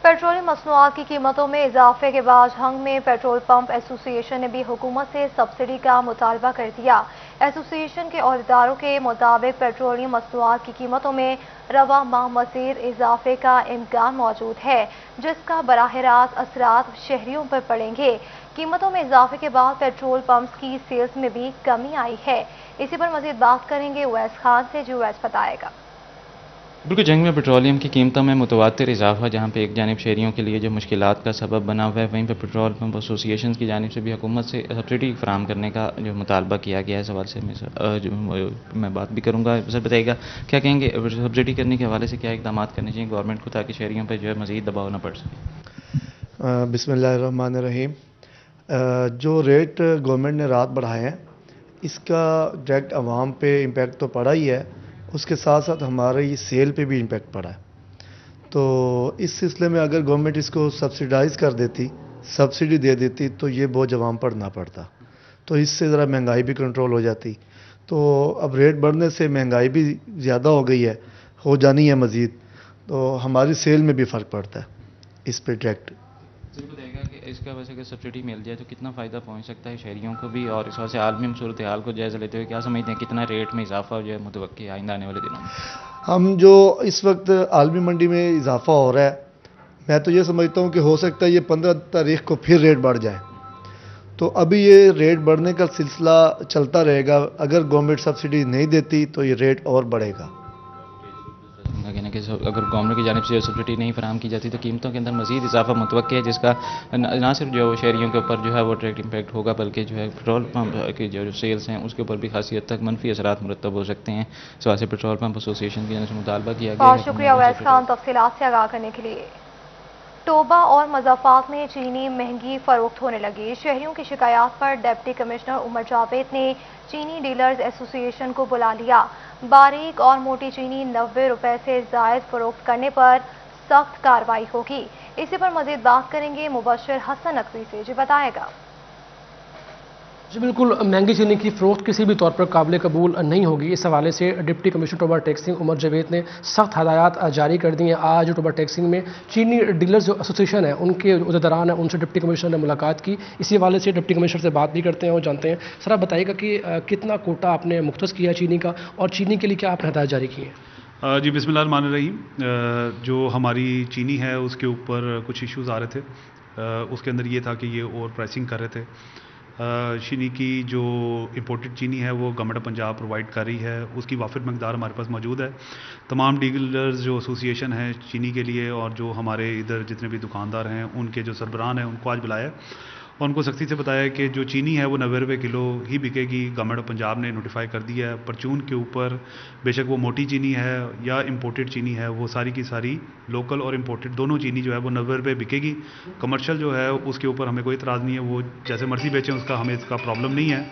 Petroleum मसनूआत की कीमतों में इजाफे के बाद हंग में पेट्रोल पंप एसोसिएशन ने भी हुकूमत से सब्सिडी का मुतालबा कर दिया। एसोसिएशन के अहदेदारों के मुताबिक पेट्रोलियम मसनूआत की कीमतों में रवा माह मज़ीद इजाफे का इम्कान मौजूद है, जिसका बराह रास्त असरात शहरियों पर पड़ेंगे। कीमतों में इजाफे के बाद पेट्रोल पंप्स की सेल्स में भी कमी आई है। इसी पर मजीद बात करेंगे उवैस खान से, जो उवैस बताएगा। बिल्कुल, जंग में पेट्रोलियम की कीमतों में मुतवातिर इजाफा जहाँ पे एक जानिब शहरियों के लिए जो मुश्किलात का सबब बना हुआ है, वहीं पर पेट्रोल पंप एसोसिएशन की जानिब से भी हुकूमत से सब्सिडी फराहम करने का जो मुतालबा किया गया है। सवाल से मैं बात भी करूँगा। सर बताइएगा, क्या कहेंगे, सब्सिडी करने के हवाले से क्या इकदाम करने चाहिए गवर्नमेंट को ताकि शहरियों पर जो है मज़ीद दबाव न पड़ सके? बिस्मिल्लाहिर्रहमानिर्रहीम। जो रेट गवर्नमेंट ने रात बढ़ाए हैं, इसका डायरेक्ट आवाम पे इम्पेक्ट तो पड़ा ही है, उसके साथ साथ हमारी सेल पे भी इम्पेक्ट पड़ा है। तो इस सिलसिले में अगर गवर्नमेंट इसको सब्सिडाइज़ कर देती, सब्सिडी दे देती, तो ये बोझ आवाम पर ना पड़ता, तो इससे ज़रा महंगाई भी कंट्रोल हो जाती। तो अब रेट बढ़ने से महंगाई भी ज़्यादा हो गई है, हो जानी है मज़ीद, तो हमारी सेल में भी फ़र्क पड़ता है इस पर डायरेक्ट। बताएगा कि इसका वजह से सब्सिडी मिल जाए तो कितना फ़ायदा पहुंच सकता है शहरियों को भी, और इस वजह से आलमी सूरत हाल को जायज़ा लेते हुए क्या समझते हैं कितना रेट में इजाफा जो है मुतवक्की आइंदा आने वाले दिनों में? हम जो इस वक्त आलमी मंडी में इजाफा हो रहा है, मैं तो ये समझता हूँ कि हो सकता है ये 15 तारीख को फिर रेट बढ़ जाए। तो अभी ये रेट बढ़ने का सिलसिला चलता रहेगा। अगर गवर्नमेंट सब्सिडी नहीं देती तो ये रेट और बढ़ेगा। कहना कि अगर गवर्नमेंट की जानिब से सब्सिडी नहीं फराहम की जाती तो कीमतों के अंदर मज़ीद इजाफा मुतवक्की है, जिसका ना सिर्फ जो शहरियों के ऊपर जो है वो डायरेक्ट इम्पैक्ट होगा, बल्कि जो है पेट्रोल पंप की जो सेल्स हैं उसके ऊपर भी खासी हद तक मनफी असरात मुरतब हो सकते हैं। इस वजह से पेट्रोल पंप एसोसिएशन की जानिब से मुतालबा किया गया है। शुक्रिया उवैस खान तफसीलात से आगाह करने के लिए। टोबा और मज़ाफ़ात में चीनी महंगी फरोख्त होने लगी। शहरियों की शिकायत पर डिप्टी कमिश्नर उमर जावेद ने चीनी डीलर्स एसोसिएशन को बुला लिया। बारीक और मोटी चीनी 90 रुपए से ज़ायद फरोख्त करने पर सख्त कार्रवाई होगी। इसी पर मज़ीद बात करेंगे मुबश्शिर हसन नकवी से, जो बताएगा। जी बिल्कुल, महंगी चीनी की फ़रोख्त किसी भी तौर पर काबिल कबूल नहीं होगी। इस हवाले से डिप्टी कमिश्नर टोबा टैक्सिंग उमर जावेद ने सख्त हदायत जारी कर दी हैं। आज टोबा टैक्सिंग में चीनी डीलर्स जो एसोसिएशन है उनके उहदेदारान हैं, उनसे डिप्टी कमिश्नर ने मुलाकात की। इसी हवाले से डिप्टी कमिश्नर से बात भी करते हैं और जानते हैं। सर आप बताइएगा कि कितना कोटा आपने मुख्तस किया चीनी का, और चीनी के लिए क्या आपने हदायत जारी की है? जी बिस्मिल्लाहिर्रहमानिर्रहीम। जो हमारी चीनी है उसके ऊपर कुछ इश्यूज़ आ रहे थे। उसके अंदर ये था कि ये ओवर प्राइसिंग कर रहे थे। चीनी की जो इंपोर्टेड चीनी है वो गवर्नमेंट ऑफ पंजाब प्रोवाइड कर रही है, उसकी वाफिर मकदार हमारे पास मौजूद है। तमाम डीलर्स जो एसोसिएशन है चीनी के लिए, और जो हमारे इधर जितने भी दुकानदार हैं उनके जो सरबराहान हैं उनको आज बुलाया और उनको सख्ती से बताया कि जो चीनी है वो 90 रुपये किलो ही बिकेगी। गवर्नमेंट ऑफ पंजाब ने नोटिफाई कर दिया है। परचून के ऊपर बेशक वो मोटी चीनी है या इंपोर्टेड चीनी है, वो सारी की सारी लोकल और इंपोर्टेड दोनों चीनी जो है वो 90 रुपये बिकेगी। कमर्शियल जो है उसके ऊपर हमें कोई इतराज़ नहीं है, वो जैसे मर्जी बेचें, उसका हमें इसका प्रॉब्लम नहीं है।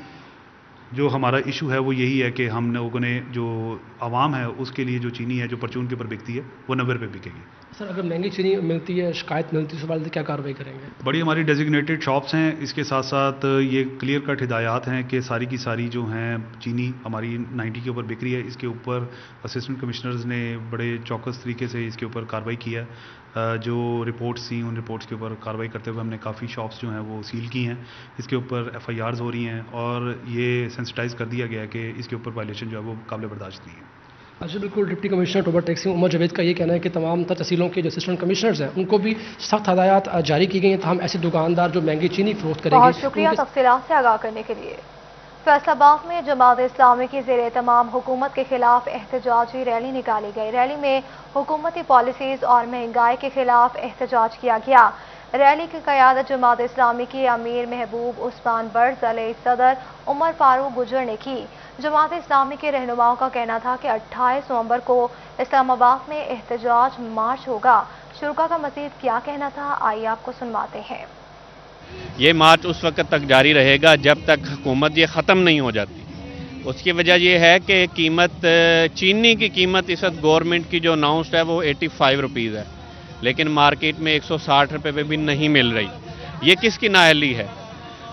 जो हमारा इशू है वो यही है कि हम लोगों ने जो आवाम है उसके लिए जो चीनी है जो परचून के ऊपर बिकती है वो 90 रुपये बिकेगी। सर अगर महंगी चीनी मिलती है, शिकायत मिलती है, सवाल क्या कार्रवाई करेंगे? बड़ी हमारी डेजिग्नेटेड शॉप्स हैं। इसके साथ साथ ये क्लियर कट हिदायत हैं कि सारी की सारी जो हैं चीनी हमारी 90 के ऊपर बिक रही है। इसके ऊपर असिस्टेंट कमिश्नर्स ने बड़े चौकस तरीके से इसके ऊपर कार्रवाई की है। जो रिपोर्ट्स थी उन रिपोर्ट्स के ऊपर कार्रवाई करते हुए हमने काफ़ी शॉप्स जो हैं वो सील की हैं। इसके ऊपर FIRs हो रही हैं और ये सेंसिटाइज़ कर दिया गया है कि इसके ऊपर वायलेशन जो है वो काबिल बर्दाश्त नहीं है। अच्छा बिल्कुल, डिप्टी कमिश्नर टोबा टैक्सिंग उमर जावेद का ये कहना है कि तमाम तहसीलों के जो असिस्टेंट कमिश्नर्स हैं उनको भी सख्त हदायत जारी की गई हैं, तो हम ऐसे दुकानदार जो महंगी चीनी फरोख्त करेंगे। बहुत शुक्रिया तफसीलात से आगाह करने के लिए। फैसलाबाद में जमात इस्लामी की ज़ेर तमाम हुकूमत के खिलाफ एहतजाजी रैली निकाली गई। रैली में हुकूमती पॉलिसीज़ और महंगाई के खिलाफ एहतजाज किया गया। रैली की क़यादत जमात इस्लामी की अमीर महबूब उस्मान बर्ज अलैहि सदर उमर फारूक गुजर ने की। जमात इस्लामी के रहनुमाओं का कहना था कि 28 नवंबर को इस्लामाबाद में एहतजाज मार्च होगा। शुरा का मज़ीद क्या कहना था, आइए आपको सुनवाते हैं। ये मार्च उस वक्त तक जारी रहेगा जब तक हुकूमत ये ख़त्म नहीं हो जाती। उसकी वजह ये है कि कीमत चीनी की कीमत इस वक्त गवर्नमेंट की जो अनाउंस्ड है वो 85 रुपीज़ है, लेकिन मार्केट में 160 रुपये पे भी नहीं मिल रही। ये किसकी नाअहली है?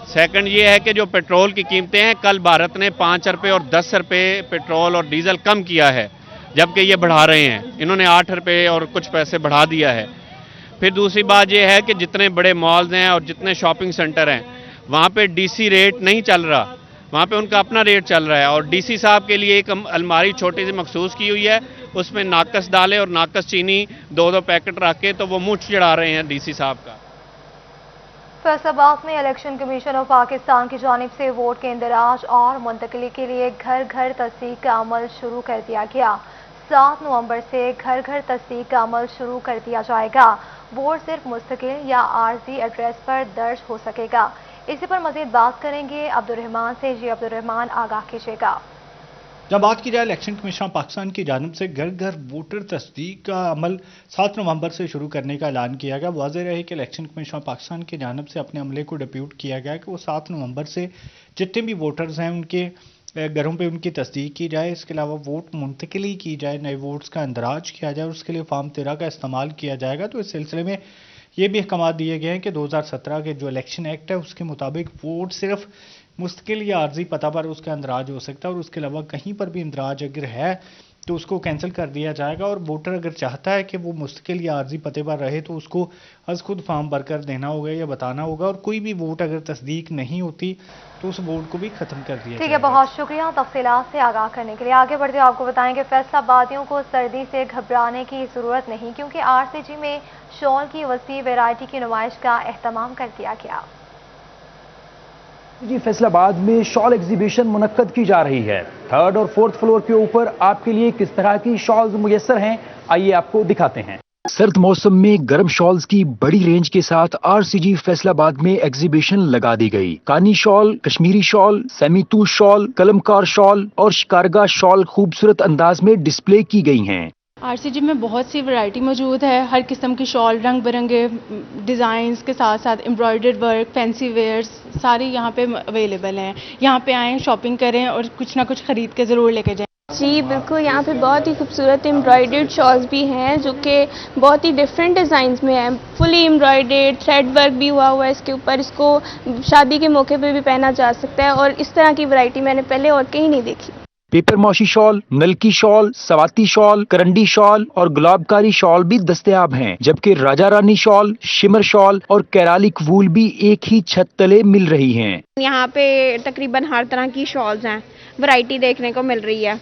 सेकंड ये है कि जो पेट्रोल की कीमतें हैं, कल भारत ने 5 रुपये और 10 रुपये पेट्रोल और डीजल कम किया है, जबकि ये बढ़ा रहे हैं। इन्होंने 8 रुपये और कुछ पैसे बढ़ा दिया है। پھر دوسری بات یہ ہے کہ جتنے بڑے مالز ہیں اور جتنے شاپنگ سینٹر ہیں وہاں پہ ڈی سی ریٹ نہیں چل رہا، وہاں پہ ان کا اپنا ریٹ چل رہا ہے، اور ڈی سی صاحب کے لیے ایک الماری چھوٹی سی مخصوص کی ہوئی ہے، اس میں ناقص ڈالے اور ناقص چینی 2 پیکٹ رکھ کے تو وہ منہ چڑھا رہے ہیں ڈی سی صاحب کا۔ فیصل آباد میں الیکشن کمیشن آف پاکستان کی جانب سے ووٹ کے اندراج اور منتقلی کے لیے گھر گھر تصدیق کا عمل شروع کر دیا گیا۔ 7 نومبر سے گھر گھر تصدیق کا عمل شروع کر دیا جائے گا۔ ووٹ صرف مستقل یا عارضی ایڈریس پر درج ہو سکے گا۔ اسی پر مزید بات کریں گے عبدالرحمان سے۔ جی عبدالرحمان، آگاہ کیجیے گا۔ جب بات کی جائے الیکشن کمیشن آف پاکستان کی جانب سے گھر گھر ووٹر تصدیق کا عمل 7 نومبر سے شروع کرنے کا اعلان کیا گیا۔ واضح رہے کہ الیکشن کمیشن آف پاکستان کی جانب سے اپنے عملے کو ڈپیوٹ کیا گیا کہ وہ 7 نومبر سے جتنے بھی ووٹرز ہیں ان کے گھروں پہ ان کی تصدیق کی جائے، اس کے علاوہ ووٹ منتقلی کی جائے، نئے ووٹس کا اندراج کیا جائے اور اس کے لیے فارم 13 کا استعمال کیا جائے گا۔ تو اس سلسلے میں یہ بھی احکامات دیے گئے ہیں کہ 2017 کے جو الیکشن ایکٹ ہے اس کے مطابق ووٹ صرف مستقل یا عارضی پتہ پر اس کا اندراج ہو سکتا ہے، اور اس کے علاوہ کہیں پر بھی اندراج اگر ہے تو اس کو کینسل کر دیا جائے گا، اور ووٹر اگر چاہتا ہے کہ وہ مستقل یا عارضی پتے پر رہے تو اس کو از خود فارم بھر کر دینا ہوگا یا بتانا ہوگا، اور کوئی بھی ووٹ اگر تصدیق نہیں ہوتی تو اس ووٹ کو بھی ختم کر دیا جائے گا۔ ٹھیک ہے، بہت شکریہ تفصیلات سے آگاہ کرنے کے لیے۔ آگے بڑھتے آپ کو بتائیں کہ فیصل آبادیوں کو سردی سے گھبرانے کی ضرورت نہیں، کیونکہ RCG میں شال کی وسیع ویرائٹی کی نمائش کا اہتمام کر دیا گیا۔ جی فیصل آباد میں شال ایگزیبیشن منعقد کی جا رہی ہے۔ 3rd اور 4th فلور کے اوپر آپ کے لیے کس طرح کی شالز میسر ہیں، آئیے آپ کو دکھاتے ہیں۔ سرد موسم میں گرم شالز کی بڑی رینج کے ساتھ RCG فیصل آباد میں ایگزیبیشن لگا دی گئی۔ کانی شال، کشمیری شال، سیمیتو شال، قلمکار شال اور شکارگاہ شال خوبصورت انداز میں ڈسپلے کی گئی ہیں۔ RCG میں بہت سی ورائٹی موجود ہے، ہر قسم کی شال، رنگ برنگے ڈیزائنز کے ساتھ ساتھ امبرائڈرڈ ورک، فینسی ویئرز ساری یہاں پہ اویلیبل ہیں۔ یہاں پہ آئیں، شاپنگ کریں اور کچھ نہ کچھ خرید کے ضرور لے کے جائیں۔ جی بالکل، یہاں پہ بہت ہی خوبصورت امبرائڈرڈ شالز بھی ہیں جو کہ بہت ہی ڈفرینٹ ڈیزائنز میں ہیں، فلی امبرائڈرڈ، تھریڈ ورک بھی ہوا ہے اس کے اوپر، اس کو شادی کے موقع پہ بھی پہنا جا سکتا ہے، اور اس طرح کی ورائٹی میں نے پہلے اور کہیں نہیں دیکھی۔ پیپر معاشی شال، نلکی شال، سواتی شال، کرنڈی شال اور گلاب کاری شال بھی دستیاب ہیں، جبکہ راجہ رانی شال، شمر شال اور کیرالک وول بھی ایک ہی چھت تلے مل رہی ہیں۔ یہاں پہ تقریباً ہر طرح کی شالز ہیں، ورائٹی دیکھنے کو مل رہی ہے،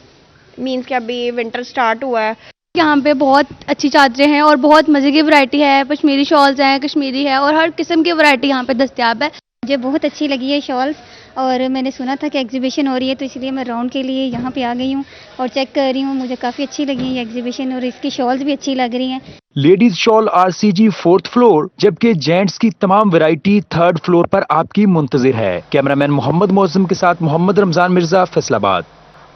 مینس کہ ابھی ونٹر سٹارٹ ہوا ہے۔ یہاں پہ بہت اچھی چادریں ہیں اور بہت مزے کی ورائٹی ہے، پشمیری شالز ہیں، کشمیری ہے، اور ہر قسم کی ورائٹی یہاں پہ دستیاب ہے۔ مجھے بہت اچھی لگی ہے شالز، اور میں نے سنا تھا کہ ایگزیبیشن ہو رہی ہے تو اس لیے میں راؤنڈ کے لیے یہاں پہ آ گئی ہوں اور چیک کر رہی ہوں۔ مجھے کافی اچھی لگی ہے یہ ایگزیبیشن، اور اس کی شالز بھی اچھی لگ رہی ہیں۔ لیڈیز شال RCG 4th فلور، جبکہ جینٹس کی تمام ورائٹی 3rd فلور پر آپ کی منتظر ہے۔ کیمرامین محمد معظم کے ساتھ محمد رمضان مرزا، فیصل آباد۔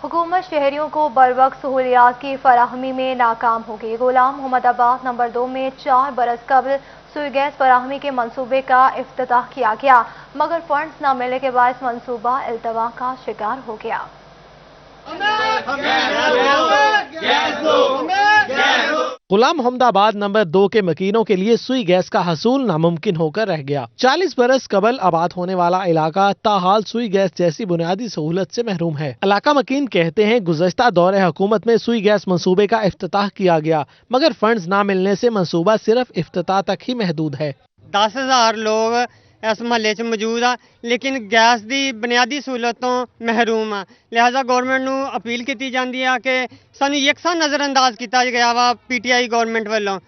حکومت شہریوں کو بروقت سہولیات کی فراہمی میں ناکام ہوگی۔ غلام محمد آباد نمبر 2 میں 4 برس قبل سوئی گیس فراہمی کے منصوبے کا افتتاح کیا گیا، مگر فنڈز نہ ملنے کے باعث منصوبہ التوا کا شکار ہو گیا۔ غلام محمد آباد نمبر 2 کے مکینوں کے لیے سوئی گیس کا حصول ناممکن ہو کر رہ گیا۔ 40 برس قبل آباد ہونے والا علاقہ تاحال سوئی گیس جیسی بنیادی سہولت سے محروم ہے۔ علاقہ مکین کہتے ہیں گزشتہ دور حکومت میں سوئی گیس منصوبے کا افتتاح کیا گیا، مگر فنڈز نہ ملنے سے منصوبہ صرف افتتاح تک ہی محدود ہے۔ 10,000 لوگ اس محلے چ موجود آ، لیکن گیس دی بنیادی سہولتوں محروم آ، لہذا گورنمنٹ نو اپیل کی جاتی ہے کہ سانو یکساں نظر انداز کیا گیا وا PTI گورنمنٹ والوں،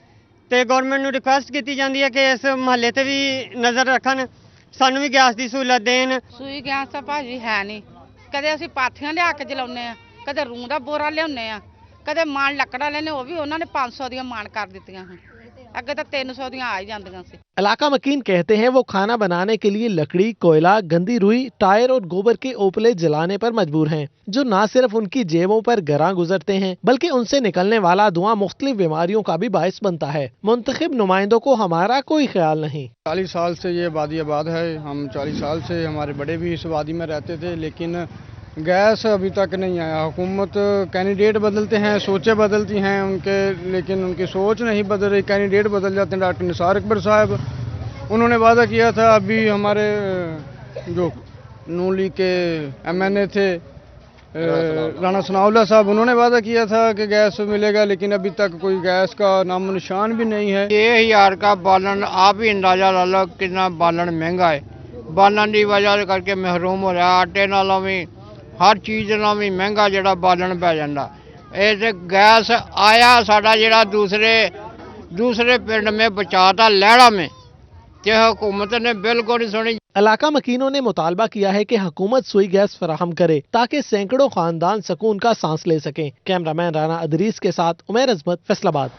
تے گورنمنٹ نو ریکویسٹ کی جاتی ہے کہ اس محلے تے بھی نظر رکھن، سانو بھی گیس دی سہولت دین۔ سوئی گیس ਤਾਂ ਭਾਜੀ ਹੈ ਨਹੀਂ, ਕਦੇ ਅਸੀਂ ਪਾਥੀਆਂ ਲਿਆ ਕੇ ਜਲਾਉਂਦੇ ਆ, ਕਦੇ ਰੂੰ ਦਾ ਬੋਰਾ ਲਿਆਉਂਦੇ ਆ, ਕਦੇ ਮਾਣ ਲੱਕੜਾਂ ਲੈਣੇ, ਉਹ ਵੀ ਉਹਨਾਂ ਨੇ 500 ਦੀਆਂ ਮਾਣ ਕਰ ਦਿੱਤੀਆਂ ਹਨ, ਅੱਗੇ ਤਾਂ 300 ਦੀਆਂ ਆ ਹੀ ਜਾਂਦੀਆਂ ਸੀ۔ علاقہ مکین کہتے ہیں وہ کھانا بنانے کے لیے لکڑی، کوئلہ، گندی روئی، ٹائر اور گوبر کے اوپلے جلانے پر مجبور ہیں، جو نہ صرف ان کی جیبوں پر گراں گزرتے ہیں بلکہ ان سے نکلنے والا دھواں مختلف بیماریوں کا بھی باعث بنتا ہے۔ منتخب نمائندوں کو ہمارا کوئی خیال نہیں۔ 40 سال سے یہ وادی آباد ہے، ہم 40 سال سے ہمارے بڑے بھی اس وادی میں رہتے تھے، لیکن گیس ابھی تک نہیں آیا۔ حکومت کینڈیڈیٹ بدلتے ہیں، سوچیں بدلتی ہیں ان کے، لیکن ان کی سوچ نہیں بدل رہی، کینڈیڈیٹ بدل جاتے ہیں۔ ڈاکٹر نثار اکبر صاحب انہوں نے وعدہ کیا تھا، ابھی ہمارے جو نون لیگ کے MNA تھے राणा सनाउल्लाह साहब, उन्होंने वादा किया था कि गैस मिलेगा, लेकिन अभी तक कोई गैस का नामो निशान भी नहीं है। 6000 का बालन, आप ही अंदाजा ला लो कितना बालन महंगा है। बालन की वजह करके महरूम हो रहा, आटे नालों भी हर चीज़ नालों भी महंगा जड़ा बालन पै जाता। ये गैस आया साडा जड़ा दूसरे पिंड में बचाता लैड़ा में, हुकूमत ने बिल्कुल नहीं सुनी। इलाका मकीनों ने मुतालबा किया है कि हुकूमत सुई गैस फराहम करे ताकि सैकड़ों खानदान सुकून का सांस ले सकें। कैमरामैन राना अदरीस के साथ उमैर अजमत, फैसलाबाद।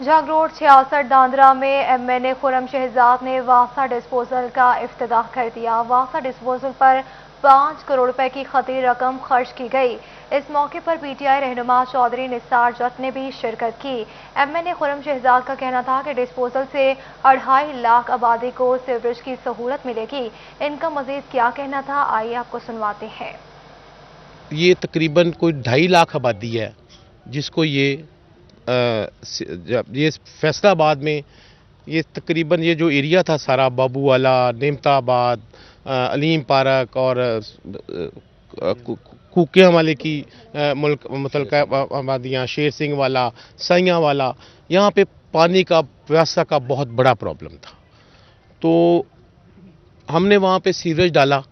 जंग रोड 66 दांदरा में MNA खुरम शहजाद ने वासा डिस्पोजल का इफ्तिताह कर दिया। वासा डिस्पोजल पर 5 करोड़ रुपए की खती रकम खर्च की गई। इस मौके पर PTI रहनुमा चौधरी निसार जट ने भी शिरकत की। MNA खुरम शहजाद का कहना था कि डिस्पोजल से 2.5 लाख आबादी को सीवरेज की सहूलत मिलेगी। इनका मजीद क्या कहना था, आइए आपको सुनवाते हैं। ये तकरीबन कोई 2.5 लाख आबादी है जिसको ये फैसलाबाद में ये तकरीबन ये जो एरिया था सारा बाबू वाला, नेमताबाद, अलीम पार्क और कुकियाँ वाले की मुतलका आबादियाँ, शेर सिंह वाला, साइयाँ वाला, यहाँ पे पानी का प्यासा का बहुत बड़ा प्रॉब्लम था। तो हमने वहाँ पे सीवरेज डाला।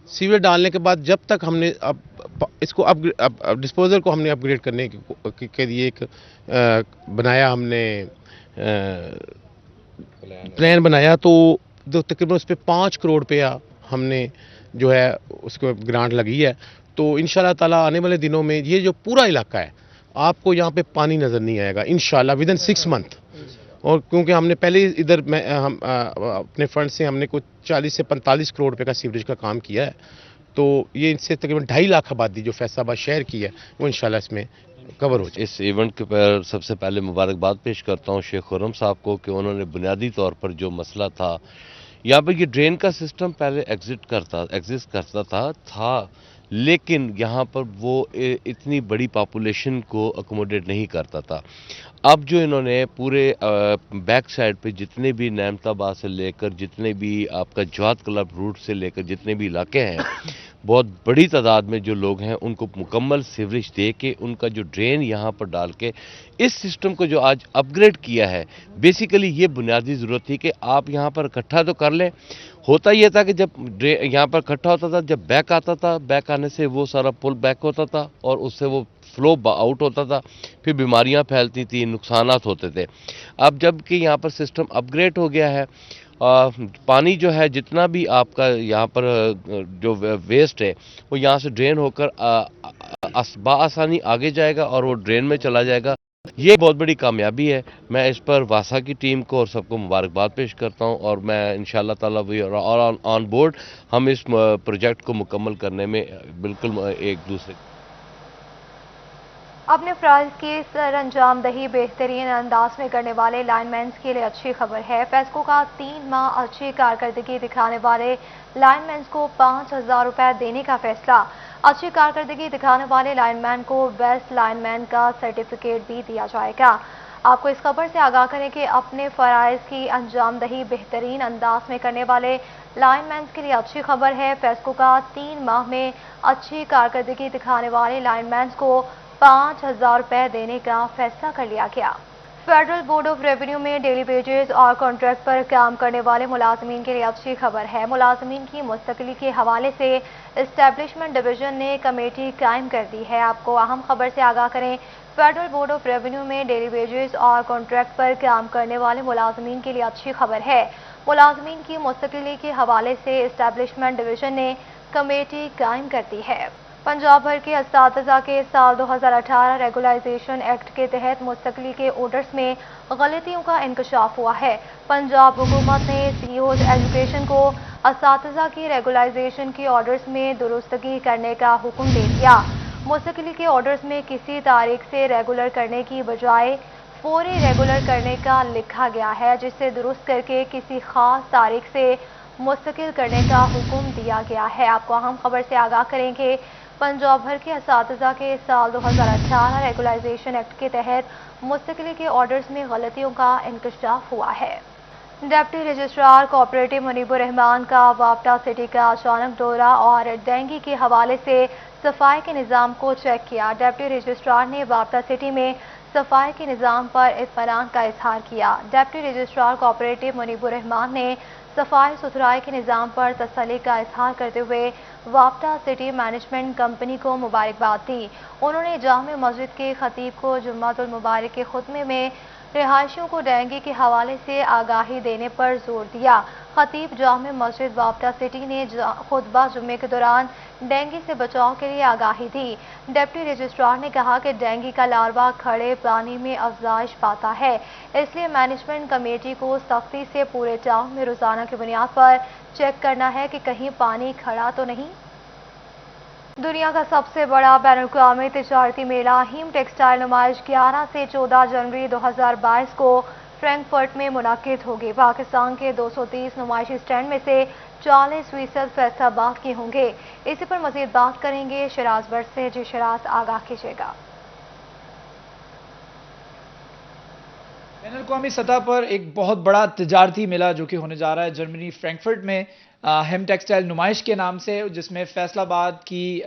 सीवरेज डालने के बाद जब तक हमने इसको डिस्पोजल को हमने अपग्रेड करने के लिए एक बनाया, हमने प्लान बनाया, तो तकरीबन उस पर 5 करोड़ रुपया हमने जो है उसको ग्रांट लगी है। तो इंशाल्लाह ताला आने वाले दिनों में ये जो पूरा इलाका है आपको यहाँ पे पानी नज़र नहीं आएगा इंशाल्लाह विदिन 6 मंथ। और क्योंकि हमने पहले इधर हम अपने फंड से हमने कुछ 40 से 45 करोड़ रुपए का सीवरेज का काम किया है, तो ये इनसे तकरीबन 2.5 लाख आबादी जो फैसलाबाद शहर की है वो इंशाल्लाह इसमें कवर हो जाए। इस इवेंट के पर सबसे पहले मुबारकबाद पेश करता हूँ शेख खुर्रम साहब को कि उन्होंने बुनियादी तौर पर जो मसला था यहाँ पर, ये ड्रेन का सिस्टम पहले एग्जिस्ट करता था लेकिन यहाँ पर वो इतनी बड़ी पॉपुलेशन को अकोमोडेट नहीं करता था। अब जो इन्होंने पूरे बैक साइड पे जितने भी नेमताबाद से लेकर जितने भी आपका जवाद क्लब रूट से लेकर जितने भी इलाके हैं, बहुत बड़ी तादाद में जो लोग हैं उनको मुकम्मल सीवरेज दे के उनका जो ड्रेन यहाँ पर डाल के इस सिस्टम को जो आज अपग्रेड किया है, बेसिकली ये बुनियादी ज़रूरत थी कि आप यहाँ पर इकट्ठा तो कर लें। होता ये था कि जब यहाँ पर इकट्ठा होता था, जब बैक आता था, बैक आने से वो सारा पुल बैक होता था और उससे वो फ्लो आउट होता था, फिर बीमारियां फैलती थी, नुकसानात होते थे। अब जबकि यहाँ पर सिस्टम अपग्रेड हो गया है, पानी जो है जितना भी आपका यहाँ पर जो वेस्ट है वो यहाँ से ड्रेन होकर बआसानी आगे जाएगा और वो ड्रेन में चला जाएगा। ये बहुत बड़ी कामयाबी है। मैं इस पर वासा की टीम को और सबको मुबारकबाद पेश करता हूँ और मैं इंशाल्लाह ताला वी आर ऑन बोर्ड। हम इस प्रोजेक्ट को मुकम्मल करने में बिल्कुल एक दूसरे अपने फ़राइज़ की सर अंजाम दही बेहतरीन अंदाज में करने वाले लाइनमैन्स के लिए अच्छी खबर है। पेस्को का 3 माह अच्छी कारकर्दगी दिखाने वाले लाइनमैन्स को 5,000 रुपये देने का फैसला। अच्छी कारकर्दगी दिखाने वाले लाइनमैन को बेस्ट लाइनमैन का सर्टिफिकेट भी दिया जाएगा। आपको इस खबर से आगाह करें कि अपने फ़राइज़ की अंजाम दही बेहतरीन अंदाज में करने वाले लाइनमैन्स के लिए अच्छी खबर है। पेस्को का 3 माह में अच्छी कारकर्दगी दिखाने वाले लाइनमैन्स को 5,000 रुपये देने का फैसला कर लिया गया। फेडरल बोर्ड ऑफ रेवेन्यू में डेली वेजेस और कॉन्ट्रैक्ट पर काम करने वाले मुलाजमीन के लिए अच्छी खबर है। मुलाजमीन की मुस्तकिली के हवाले से एस्टेब्लिशमेंट डिवीजन ने कमेटी कायम कर दी है। आपको अहम खबर से आगाह करें, फेडरल बोर्ड ऑफ रेवेन्यू में डेली वेजेस और कॉन्ट्रैक्ट पर काम करने वाले मुलाजमीन के लिए अच्छी खबर है। मुलाजमीन की मुस्तकिली के हवाले से एस्टेब्लिशमेंट डिवीजन ने कमेटी कायम कर दी है। पंजाब भर के असातिज़ा के साल 2018 रेगुलाइजेशन एक्ट के तहत मुस्तकिली के ऑर्डर्स में गलतियों का इंकशाफ हुआ है। पंजाब हुकूमत ने सीईओज एजुकेशन को असातिज़ा की रेगुलाइजेशन के ऑर्डर्स में दुरुस्तगी करने का हुक्म दे दिया। मुस्तकिली के ऑर्डर्स में किसी तारीख से रेगुलर करने की बजाय फौरी रेगुलर करने का लिखा गया है, जिसे दुरुस्त करके किसी खास तारीख से मुस्तकिल करने का हुक्म दिया गया है। आपको अहम खबर से आगाह करें कि पंजाब भर के असातिज़ा के साल 2018 रेगुलाइजेशन एक्ट के तहत मुस्तकिली के ऑर्डर्स में गलतियों का इंकशाफ हुआ है। Deputy registrar cooperative Munibur Rahman का वापटा सिटी का अचानक दौरा और डेंगू के हवाले से सफाई के निज़ाम को चेक किया। डिप्टी रजिस्ट्रार ने वापटा सिटी में सफाई के निज़ाम पर इत्मीनान का इजहार किया। Deputy registrar cooperative Munibur Rahman ने सफाई सुथराई के निज़ाम पर तसल्ली का इजहार करते हुए वापटा सिटी मैनेजमेंट कंपनी को मुबारकबाद दी। उन्होंने जामे मस्जिद के खतीब को जुम्मातुल मुबारक के खुतबे में रिहायशियों को डेंगू के हवाले से आगाही देने पर जोर दिया। खतीब जामे मस्जिद वापटा सिटी ने खुतबा जुम्मे के दौरान डेंगू से बचाव के लिए आगाही दी। डिप्टी रजिस्ट्रार ने कहा कि डेंगू का लार्वा खड़े पानी में अफजाइश पाता है, इसलिए मैनेजमेंट कमेटी को सख्ती से पूरे टाउन में रोजाना की बुनियाद पर चेक करना है कि कहीं पानी खड़ा तो नहीं। दुनिया का सबसे बड़ा बैनुल-अक़वामी तिजारती मेला हिम टेक्सटाइल नुमाइश 11 से 14 जनवरी 2022 को फ्रैंकफर्ट में मुनक्किद होगी। पाकिस्तान के 230 नुमाइशी स्टैंड में से 40% फैसलाबाद के होंगे। इसी पर मजीद बात करेंगे शराज भट्ट से। जी शराज, आगाह कीजिएगा। बैनुल-अक़वामी सतह पर एक बहुत बड़ा तिजारती मेला जो कि होने जा रहा है जर्मनी फ्रैंकफर्ट में हिम टेक्सटाइल नुमाइश के नाम से, जिसमें फैसलाबाद की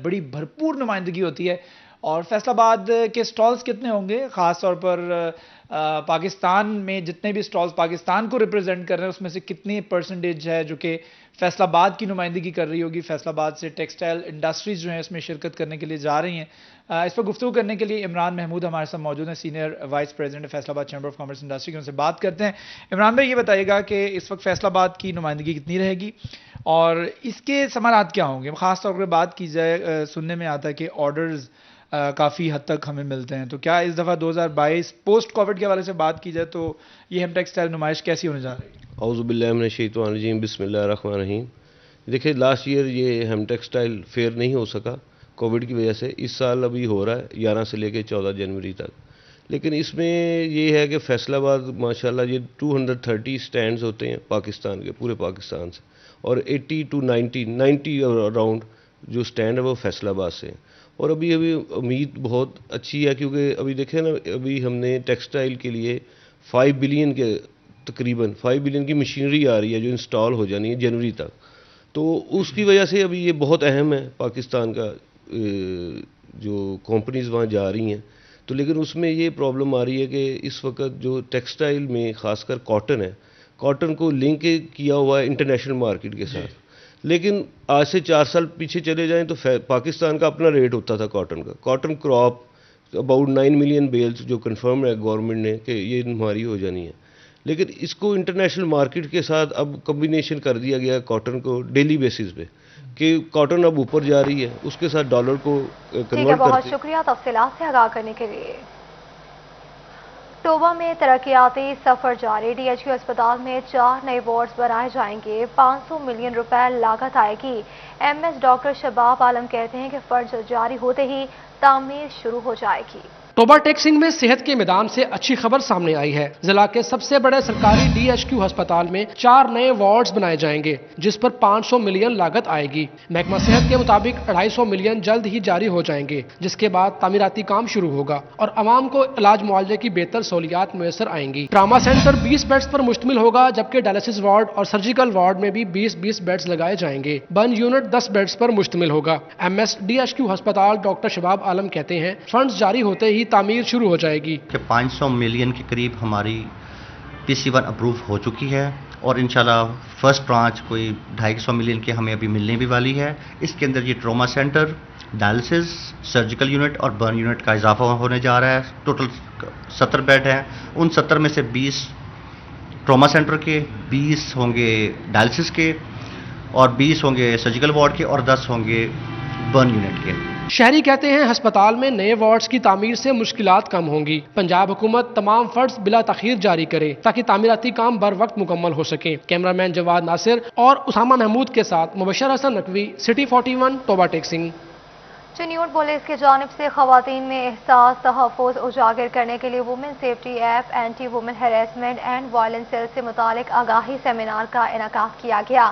बड़ी भरपूर नुमाइंदगी होती है। और फैसलाबाद के स्टॉल्स कितने होंगे, ख़ास तौर पर पाकिस्तान में जितने भी स्टॉल्स पाकिस्तान को रिप्रेजेंट कर रहे हैं उसमें से कितनी परसेंटेज है जो कि फैसलाबाद की नुमाइंदगी कर रही होगी। फैसलाबाद से टेक्सटाइल इंडस्ट्रीज़ जो हैं इसमें शिरकत करने के लिए जा रही हैं। इस पर गुफ्तगू करने के लिए इमरान महमूद हमारे साथ मौजूद हैं, senior vice president Faisalabad chamber of commerce industry के। उनसे बात करते हैं। इमरान भाई, ये बताइएगा कि इस वक्त फैसलाबाद की नुमाइंदगी कितनी रहेगी और इसके समारात क्या होंगे। ख़ास तौर पर बात की जाए, सुनने में आता है कि ऑर्डर्स काफ़ी हद तक हमें मिलते हैं, तो क्या इस दफ़ा 2022 पोस्ट कोविड के हवाले से बात की जाए तो ये हिम टेक्सटाइल नुमाइश कैसी होने जा रही है? औज़ु बिल्लाहि मिनश शैतानिर रजीम, बिस्मिल्लाहिर रहमानिर रहीम। देखिए, लास्ट ईयर ये हिम टेक्सटाइल फेयर नहीं हो सका कोविड की वजह से। इस साल अभी हो रहा है 11 से लेकर 14 जनवरी तक। लेकिन इसमें ये है कि फैसलाबाद माशाल्लाह ये 230 स्टैंड्स होते हैं पाकिस्तान के, पूरे पाकिस्तान से, और 80 to 90 अराउंड जो स्टैंड है वो फैसलाबाद से। और अभी उम्मीद बहुत अच्छी है, क्योंकि अभी देखें ना, अभी हमने टेक्सटाइल के लिए 5 बिलियन के तकरीबन 5 बिलियन की मशीनरी आ रही है जो इंस्टॉल हो जानी है जनवरी तक। तो उसकी वजह से अभी ये बहुत अहम है पाकिस्तान का, जो कंपनीज़ वहाँ जा रही हैं। तो लेकिन उसमें ये प्रॉब्लम आ रही है कि इस वक्त जो टेक्सटाइल में ख़ासकर कॉटन है, कॉटन को लिंक किया हुआ है इंटरनेशनल मार्केट के साथ। लेकिन आज से 4 साल पीछे चले जाएं तो पाकिस्तान का अपना रेट होता था कॉटन का। Cotton crop about 9 million bales जो कंफर्म है गवर्नमेंट ने कि ये हमारी हो जानी है। लेकिन इसको इंटरनेशनल मार्केट के साथ अब कम्बिनेशन कर दिया गया कॉटन को डेली बेसिस पे, कि कॉटन अब ऊपर जा रही है, उसके साथ डॉलर को कन्वर्ट बहुत करते। शुक्रिया तफसीलात से आगाह करने के लिए। टोबा में तरक्याती सफर जारी। DHQ अस्पताल में 4 नए वार्ड्स बनाए जाएंगे। 500 मिलियन रुपए लागत आएगी। MS डॉक्टर शबाब आलम कहते हैं कि फंड जारी होते ही तामीर शुरू हो जाएगी। टोबा टेक्सिंग में सेहत के मैदान से अच्छी खबर सामने आई है। जिला के सबसे बड़े सरकारी DHQ अस्पताल में 4 नए वार्ड्स बनाए जाएंगे, जिस पर 500 मिलियन लागत आएगी। महकमा सेहत के मुताबिक 250 मिलियन जल्द ही जारी हो जाएंगे, जिसके बाद तामीराती काम शुरू होगा और आवाम को इलाज मुआवजे की बेहतर सहूलियात मुयसर आएंगी। ट्रामा सेंटर 20 बेड्स पर मुश्तमिल होगा, जबकि डायलिसिस वार्ड और सर्जिकल वार्ड में भी 20-20 बेड्स लगाए जाएंगे। बर्न यूनिट 10 बेड्स पर मुश्तमिल होगा। MS DHQ अस्पताल डॉक्टर शबाब आलम कहते हैं फंड जारी होते ही तामीर शुरू हो जाएगी। कि 500 मिलियन के करीब हमारी PC1 अप्रूव हो चुकी है और इंशाल्लाह फर्स्ट ट्रांच कोई 250 मिलियन के हमें अभी मिलने भी वाली है। इसके अंदर ये trauma centre, dialysis, surgical unit और बर्न यूनिट का इजाफा होने जा रहा है। टोटल 70 बेड हैं। उन 70 में से 20 ट्रॉमा सेंटर के, 20 होंगे डायलिसिस के और 20 होंगे सर्जिकल वार्ड के और 10 होंगे बर्न यूनिट के। शहरी कहते हैं अस्पताल में नए वार्ड्स की तामीर से मुश्किलात कम होंगी। पंजाब हुकूमत तमाम फंड्स बिला तखीर जारी करे ताकि तामीराती काम बर वक्त मुकम्मल हो सके। कैमरामैन जवाद नासिर और उसामा महमूद के साथ मुबशर हसन नकवी, सिटी 41, टोबा टेक्सिंग। चनियोट पुलिस की जानिब से खवातीन में एहसास तहफ़्फ़ुज़ उजागर करने के लिए women safety app, anti women harassment and violence cell से मुतालिक आगाही सेमिनार का इनेकाद किया गया।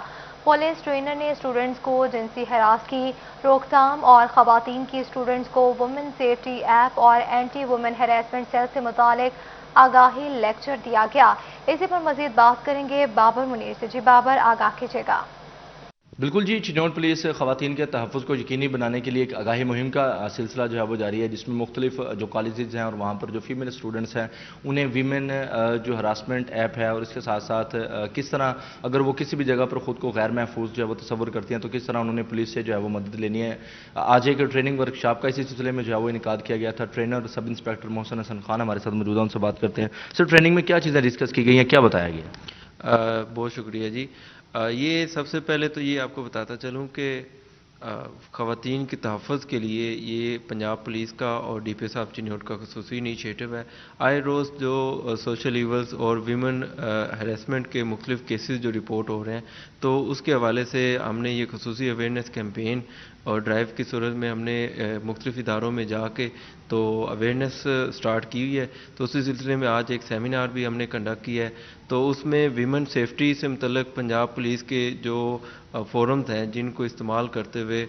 पुलिस ट्रेनर ने स्टूडेंट्स को जिनसी हरास की रोकथाम और खवातीन की स्टूडेंट्स को वुमेन सेफ्टी ऐप और एंटी वुमेन हैरेसमेंट सेल से मुतालिक आगाही लेक्चर दिया गया। इसी पर मजीद बात करेंगे बाबर मुनीर से। जी बाबर, आगाह कीजिएगा। बिल्कुल जी, चिन्नौट पुलिस ख़वातीन के तहफ़्फ़ुज़ को यकीनी बनाने के लिए एक आगाही मुहिम का सिलसिला जो है वो जारी है, जिसमें मुख्तलिफ जो कॉलेजेस हैं और वहाँ पर जो फीमेल स्टूडेंट्स हैं उन्हें वीमेन जो हरासमेंट ऐप है और इसके साथ साथ किस तरह अगर वो किसी भी जगह पर ख़ुद को गैर महफूज जो है वो तस्वर करती हैं तो किस तरह उन्होंने पुलिस से जो है वो मदद लेनी है। आज एक ट्रेनिंग वर्कशॉप का इसी सिलसिले में जो है वो इनेकाद किया गया था। Trainer sub inspector Mohsin Hasan Khan हमारे साथ मौजूद हैं, उनसे बात करते हैं। सर, ट्रेनिंग में क्या चीज़ें डिस्कस की गई हैं, क्या बताया गया? बहुत शुक्रिया जी। ये सबसे पहले तो ये आपको बताता चलूँ कि ख़वातीन के तहफ़्फ़ुज़ के लिए ये पंजाब पुलिस का और DPO साहब चिन्नौट का ख़ुसूसी इनिशिएटिव है। आए रोज़ जो सोशल इवल्स और वीमेन हरेसमेंट के मुख्तलिफ़ केसेस जो रिपोर्ट हो रहे हैं तो उसके हवाले से हमने ये ख़ुसूसी अवेयरनेस कैंपेन और ड्राइव की सूरत में हमने मुख्तलिफ़ इदारों में जाके तो अवेयरनेस स्टार्ट की हुई है। तो उसी सिलसिले में आज एक सेमिनार भी हमने कंडक्ट किया है। तो उसमें वीमेन सेफ्टी से मुतल्लिक़ पंजाब पुलिस के जो फोरम्स हैं जिनको इस्तेमाल करते हुए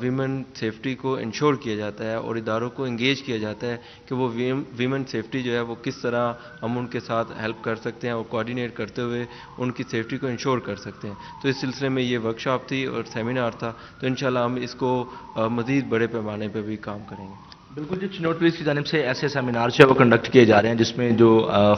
वीमेन सेफ्टी को इंश्योर किया जाता है और इदारों को इंगेज किया जाता है कि वो वीमेन सेफ्टी जो है वो किस तरह हम उनके साथ हेल्प कर सकते हैं और कोऑर्डिनेट करते हुए उनकी सेफ्टी को इंश्योर कर सकते हैं। तो इस सिलसिले में ये वर्कशॉप थी और सेमिनार था। तो इंशाल्लाह हम इसको मज़ीद बड़े पैमाने पर भी काम करेंगे। बिल्कुल जी, चिन्नौट पुलिस की जानिब से ऐसे सेमिनार जो है वो कंडक्ट किए जा रहे हैं जिसमें जो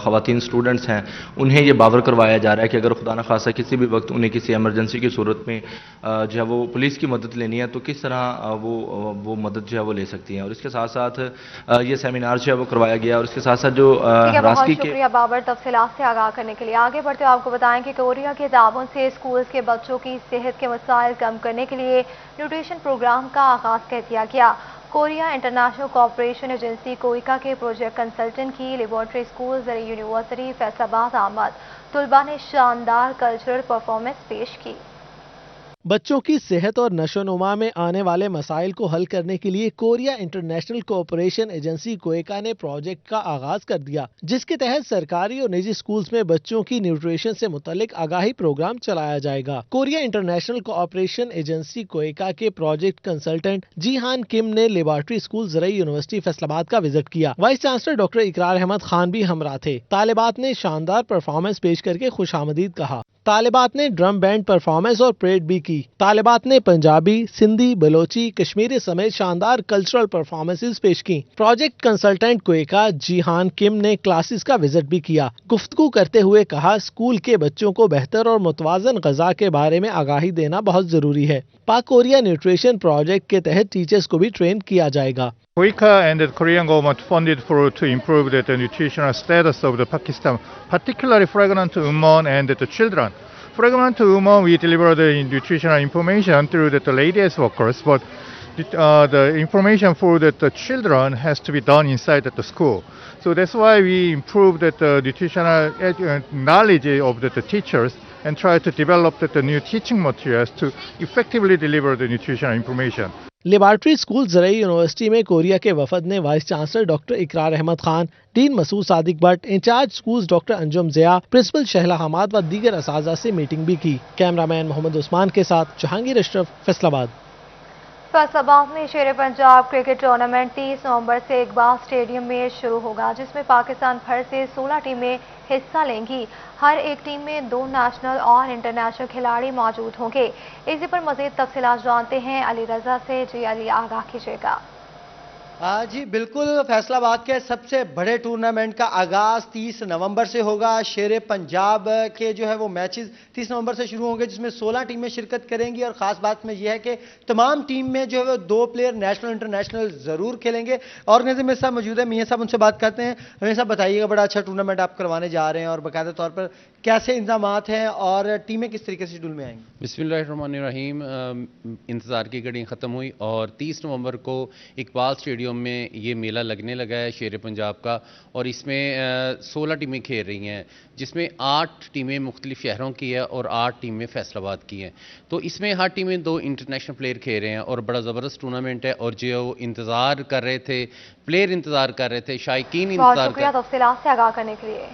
ख़वातीन स्टूडेंट्स हैं उन्हें ये बावर करवाया जा रहा है कि अगर खुदा न खासा किसी भी वक्त उन्हें किसी एमरजेंसी की सूरत में जो है वो पुलिस की मदद लेनी है तो किस तरह वो मदद जो है वो ले सकती हैं। और इसके साथ साथ ये सेमिनार जो है वो करवाया गया और इसके साथ साथ जो बहुत शुक्रिया बाबर तफसीलात से आगाह करने के लिए। आगे बढ़ते हुए आपको बताएं कि कोरिया के ताउन से स्कूल्स के बच्चों की सेहत के मसाइल कम करने के लिए न्यूट्रिशन प्रोग्राम का आगाज कर दिया गया। कोरिया इंटरनेशनल कोऑपरेशन एजेंसी कोइका के प्रोजेक्ट कंसल्टेंट की लेबॉर्ट्री स्कूल ज़री यूनिवर्सिटी फैसलाबाद आमद तलबा ने शानदार कल्चरल परफॉर्मेंस पेश की। बच्चों की सेहत और नशोनुमा में आने वाले मसाइल को हल करने के लिए कोरिया इंटरनेशनल कोऑपरेशन एजेंसी कोएका ने प्रोजेक्ट का आगाज कर दिया, जिसके तहत सरकारी और निजी स्कूल्स में बच्चों की न्यूट्रिशन से मुतालिक आगाही प्रोग्राम चलाया जाएगा। कोरिया इंटरनेशनल कोऑपरेशन एजेंसी कोएका के प्रोजेक्ट कंसल्टेंट जीहान किम ने लेबॉर्ट्री स्कूल ज़रई यूनिवर्सिटी फैसलाबाद का विजिट किया। Vice chancellor doctor Ikrar Ahmad Khan भी हमरा थे। तालिबात ने शानदार परफॉर्मेंस पेश करके खुशामदीद कहा। तालिबात ने ड्रम बैंड परफॉर्मेंस और परेड भी की। तालिबात ने पंजाबी, सिंधी, बलोची, कश्मीरी समेत शानदार कल्चरल परफॉर्मेंसेस पेश की। प्रोजेक्ट कंसल्टेंट कोएका जीहान किम ने क्लासेस का विजिट भी किया। गुफ्तगू करते हुए कहा, स्कूल के बच्चों को बेहतर और मुतवाज़न ग़िज़ा के बारे में आगाही देना बहुत जरूरी है। पाक कोरिया न्यूट्रिशन प्रोजेक्ट के तहत टीचर्स को भी ट्रेन किया जाएगा। Koika and the Korean government funded to improve the nutritional status of the Pakistan, particularly pregnant women and the children. Pregnant women, we deliver the nutritional information through the ladies workers, but the information for the children has to be done inside the school. So that's why we improved the nutritional knowledge of the teachers and try to develop the new teaching materials to effectively deliver the nutritional information. Laboratory school ज़रई university में Korea के वफद ने vice chancellor doctor Ikrar Ahmad Khan, dean Masood Sadiq Bhatt, in charge schools doctor Anjum Zia, principal Shahla Hamad व दीगर असातिज़ा से meeting भी की। कैमरामैन मोहम्मद उस्मान के साथ जहांगीर अशरफ, फैसलाबाद। फैसलाबाद में शेर पंजाब क्रिकेट टूर्नामेंट 30 नवंबर से इकबाल स्टेडियम में शुरू होगा, जिसमें पाकिस्तान भर से 16 टीमें हिस्सा लेंगी। हर एक टीम में 2 नेशनल और इंटरनेशनल खिलाड़ी मौजूद होंगे। इसी पर मज़ीद तफसीलात जानते हैं अली रजा से। जी अली, आगाह कीजिएगा। जी बिल्कुल, फैसलाबाद के सबसे बड़े टूर्नामेंट का आगाज़ 30 नवंबर से होगा। शेर पंजाब के जो है वो मैचेस 30 नवंबर से शुरू होंगे, जिसमें 16 टीमें शिरकत करेंगी। और ख़ास बात में यह है कि तमाम टीम में जो है वो 2 प्लेयर नेशनल इंटरनेशनल ज़रूर खेलेंगे। ऑर्गेनाइजर मेरे साथ मौजूद है, मियाँ साहब, उनसे बात करते हैं। मियाँ साहब, बताइएगा, बड़ा अच्छा टूर्नामेंट आप करवाने जा रहे हैं और बाकायदा तौर पर कैसे इंतजामात हैं और टीमें किस तरीके से शेड्यूल में आएंगी? बिस्मिल्लाहिर्रहमानिर्रहीम। इंतज़ार की घड़ी ख़त्म हुई और 30 नवंबर को इकबाल स्टेडियम में ये मेला लगने लगा है शेर पंजाब का, और इसमें 16 टीमें खेल रही हैं, जिसमें 8 टीमें मुख्तलिफ शहरों की है और 8 टीमें फैसलाबाद की हैं। तो इसमें हर टीम में 2 इंटरनेशनल प्लेयर खेल रहे हैं और बड़ा ज़बरदस्त टूर्नामेंट है। और जो इंतज़ार कर रहे थे, प्लेयर इंतज़ार कर रहे थे, शायकीन इंतज़ार कर तफसीलात से आगाह करने के लिए।